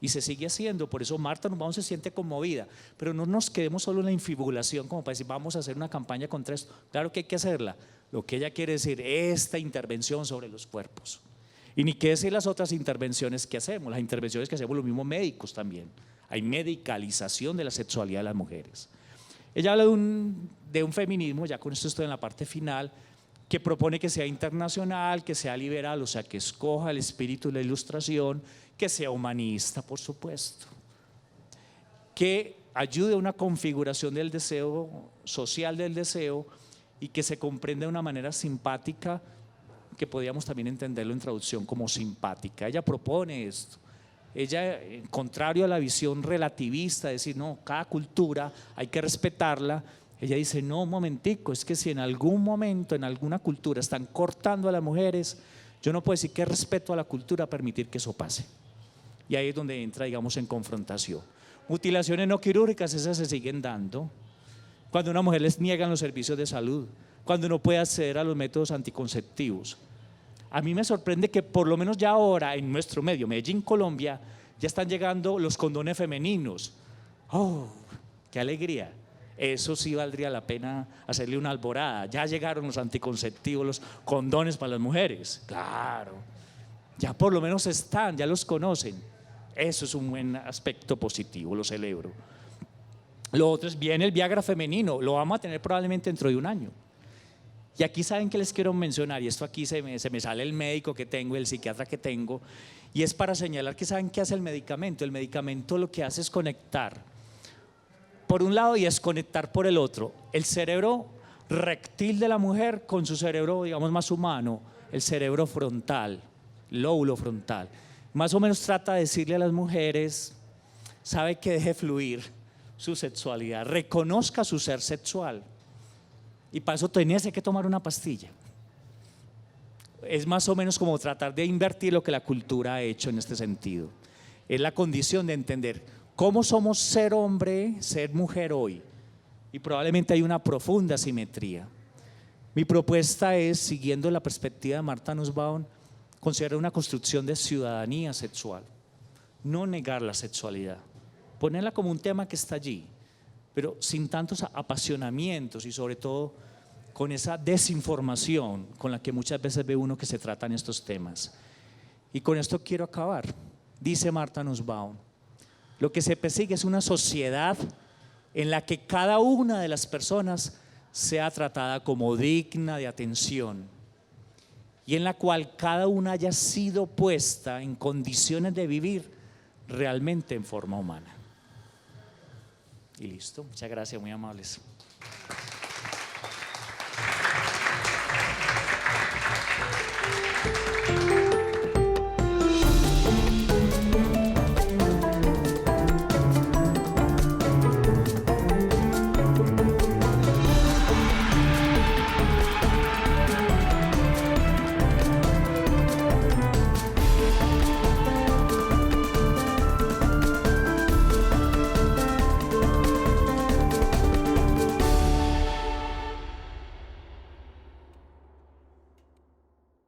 Y se sigue haciendo, por eso Marta Nussbaum se siente conmovida, pero no nos quedemos solo en la infibulación como para decir vamos a hacer una campaña contra esto. Claro que hay que hacerla. Lo que ella quiere decir, esta intervención sobre los cuerpos. Y ni qué decir las otras intervenciones que hacemos, las intervenciones que hacemos los mismos médicos también. Hay medicalización de la sexualidad de las mujeres. Ella habla de un feminismo, ya con esto estoy en la parte final, que propone que sea internacional, que sea liberal, o sea, que escoja el espíritu de la ilustración, que sea humanista, por supuesto, que ayude a una configuración del deseo, social del deseo, y que se comprenda de una manera simpática, que podríamos también entenderlo en traducción como simpática. Ella propone esto. Ella, contrario a la visión relativista, de decir, no, cada cultura hay que respetarla, ella dice, no, un momentico, es que si en algún momento, en alguna cultura están cortando a las mujeres, yo no puedo decir que respeto a la cultura permitir que eso pase. Y ahí es donde entra, digamos, en confrontación. Mutilaciones no quirúrgicas, esas se siguen dando. Cuando a una mujer les niegan los servicios de salud, cuando no puede acceder a los métodos anticonceptivos. A mí me sorprende que por lo menos ya ahora en nuestro medio, Medellín, Colombia, ya están llegando los condones femeninos. ¡Oh, qué alegría! Eso sí valdría la pena hacerle una alborada. Ya llegaron los anticonceptivos, los condones para las mujeres. Claro, ya por lo menos están, ya los conocen. Eso es un buen aspecto positivo, lo celebro. Lo otro es bien el Viagra femenino, lo vamos a tener probablemente dentro de un año. Y aquí saben que les quiero mencionar, y esto aquí se me sale el médico que tengo, el psiquiatra que tengo, y es para señalar que saben qué hace el medicamento. El medicamento lo que hace es conectar por un lado y desconectar por el otro el cerebro rectil de la mujer con su cerebro, digamos, más humano, el cerebro frontal, lóbulo frontal. Más o menos trata de decirle a las mujeres, sabe que deje fluir su sexualidad, reconozca su ser sexual. Y para eso tenés que tomar una pastilla. Es más o menos como tratar de invertir lo que la cultura ha hecho en este sentido. Es la condición de entender cómo somos ser hombre, ser mujer hoy. Y probablemente hay una profunda asimetría. Mi propuesta es, siguiendo la perspectiva de Martha Nussbaum, considerar una construcción de ciudadanía sexual. No negar la sexualidad, ponerla como un tema que está allí, pero sin tantos apasionamientos y sobre todo con esa desinformación con la que muchas veces ve uno que se tratan estos temas. Y con esto quiero acabar. Dice Martha Nussbaum, lo que se persigue es una sociedad en la que cada una de las personas sea tratada como digna de atención y en la cual cada una haya sido puesta en condiciones de vivir realmente en forma humana. Y listo, muchas gracias, muy amables.